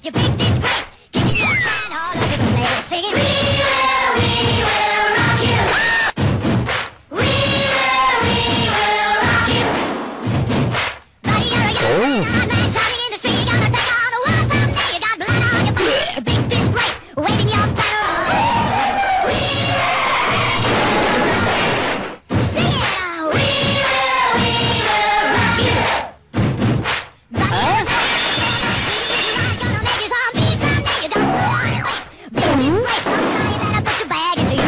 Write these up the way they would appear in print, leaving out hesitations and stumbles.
You big disgrace, kicking your can all over the place, singing, we will rock you. We will rock you. Buddy, you're a young man, man shouting in the street, you're gonna take all the world someday. You got blood on your feet, a big disgrace, waving your banner. Sing it, we will rock you. Buddy, gonna make you zombie someday. You got blood on your face, big disgrace, somebody better put your bag into you.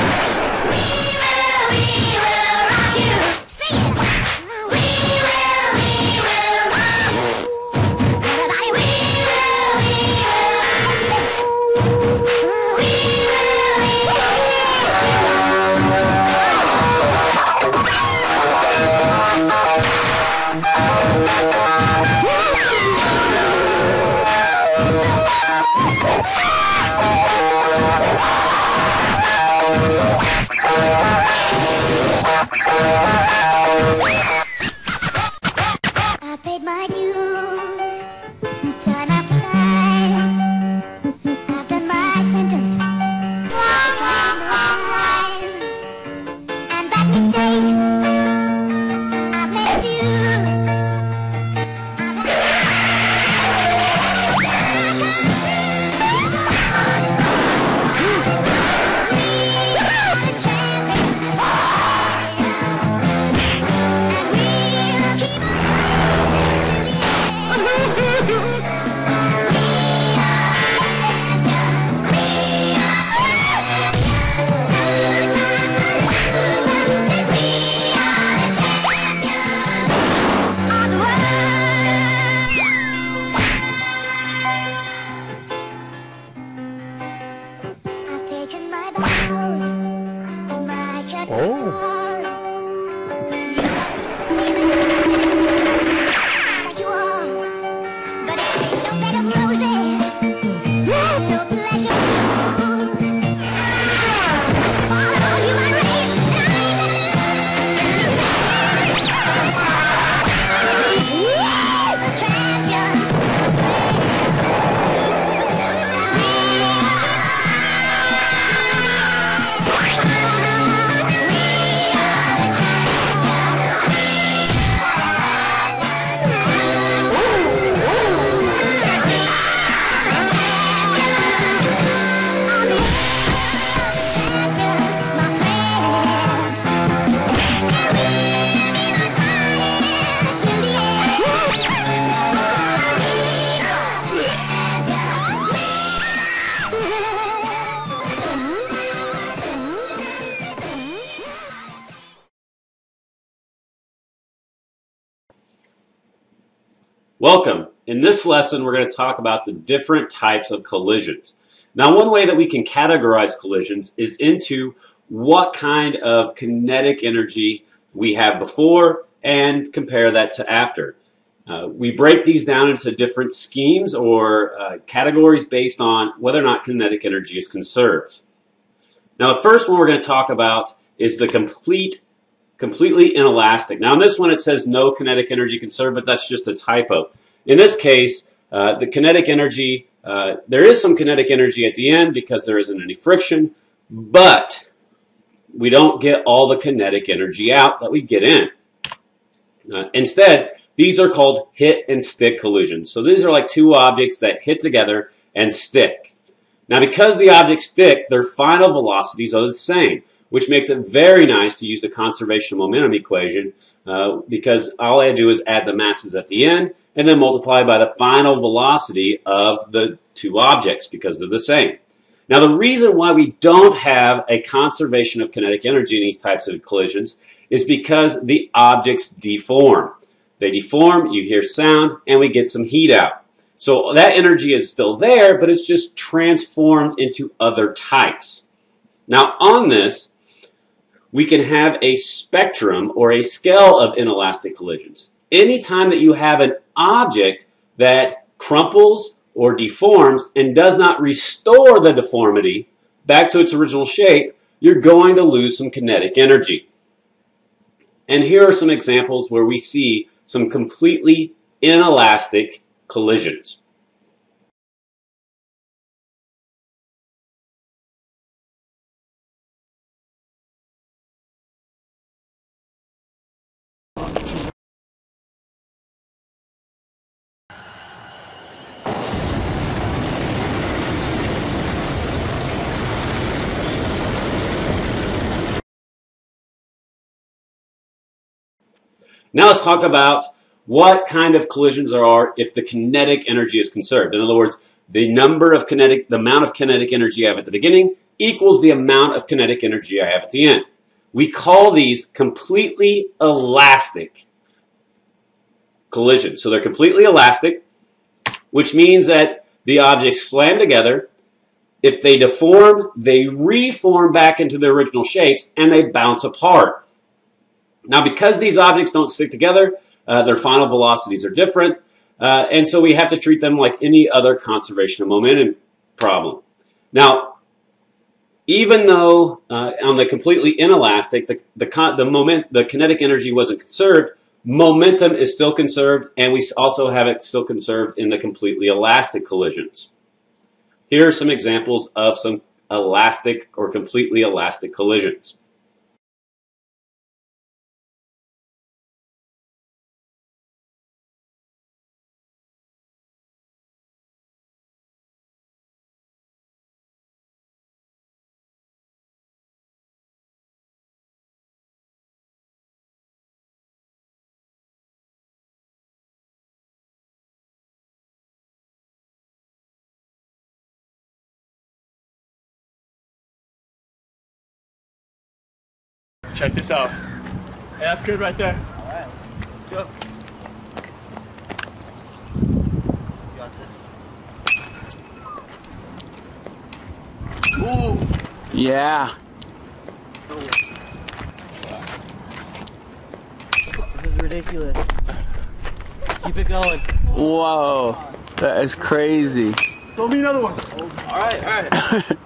We will rock you. Sing it, we will rock you. Everybody, we I paid my dues, time after time. I've done my sentence, and bad mistakes. I've made a few. I've taken my vows and my curtains. Like you are, but it ain't no bed of roses, no pleasure. Follow human race, and I ain't gonna lose. The champions. Welcome. In this lesson, we're going to talk about the different types of collisions. Now, one way that we can categorize collisions is into what kind of kinetic energy we have before and compare that to after. We break these down into different schemes or categories based on whether or not kinetic energy is conserved. Now, the first one we're going to talk about is the completely inelastic. Now, in this one, it says no kinetic energy conserved, but that's just a typo. In this case, the kinetic energy, there is some kinetic energy at the end because there isn't any friction, but we don't get all the kinetic energy out that we get in. Instead, these are called hit and stick collisions. So these are like two objects that hit together and stick. Now, because the objects stick, their final velocities are the same, which makes it very nice to use the conservation of momentum equation because all I do is add the masses at the end and then multiply by the final velocity of the two objects because they're the same. Now, the reason why we don't have a conservation of kinetic energy in these types of collisions is because the objects deform. They deform, you hear sound, and we get some heat out. So that energy is still there, but it's just transformed into other types. Now, on this, we can have a spectrum or a scale of inelastic collisions. Anytime that you have an object that crumples or deforms and does not restore the deformity back to its original shape, you're going to lose some kinetic energy. And here are some examples where we see some completely inelastic collisions. Now let's talk about what kind of collisions there are if the kinetic energy is conserved. In other words, the amount of kinetic energy I have at the beginning equals the amount of kinetic energy I have at the end. We call these completely elastic collisions. So they're completely elastic, which means that the objects slam together. If they deform, they reform back into their original shapes and they bounce apart. Now, because these objects don't stick together, their final velocities are different, and so we have to treat them like any other conservation of momentum problem. Now, even though on the completely inelastic, the kinetic energy wasn't conserved, momentum is still conserved, and we also have it still conserved in the completely elastic collisions. Here are some examples of some elastic or completely elastic collisions. Check this out. Hey, that's good right there. Alright, let's go. You got this. Ooh! Yeah. This is ridiculous. Keep it going. Whoa. That is crazy. Throw me another one. Alright, alright.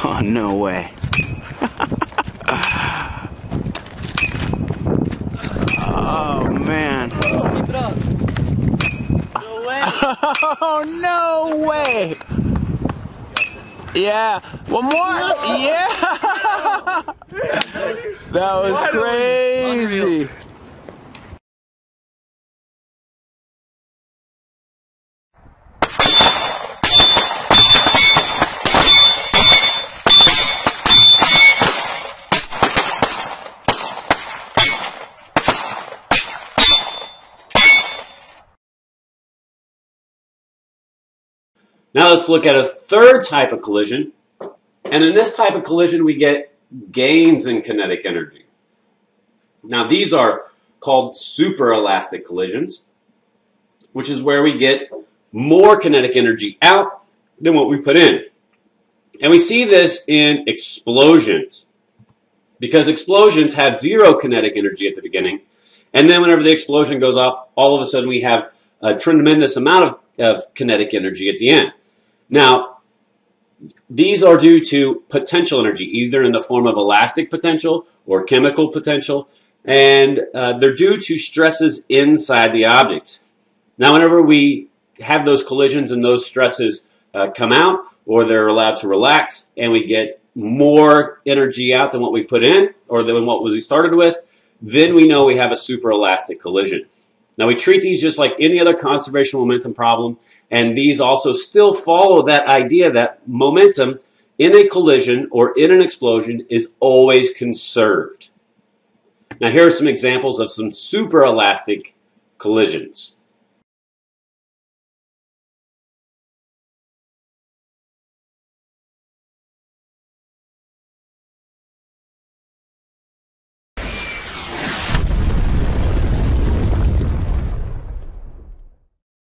Oh, no way. Oh, man. Keep it up. No way. Oh, no way. Yeah. One more. Yeah. That was crazy. Now let's look at a third type of collision. And in this type of collision, we get gains in kinetic energy. Now these are called superelastic collisions, which is where we get more kinetic energy out than what we put in. And we see this in explosions, because explosions have zero kinetic energy at the beginning. And then whenever the explosion goes off, all of a sudden we have a tremendous amount of kinetic energy at the end. Now, these are due to potential energy, either in the form of elastic potential or chemical potential, and they're due to stresses inside the object. Now, whenever we have those collisions and those stresses come out, or they're allowed to relax, and we get more energy out than what we put in, or than what we started with, then we know we have a superelastic collision. Now, we treat these just like any other conservation momentum problem, and these also still follow that idea that momentum in a collision or in an explosion is always conserved. Now, here are some examples of some superelastic collisions.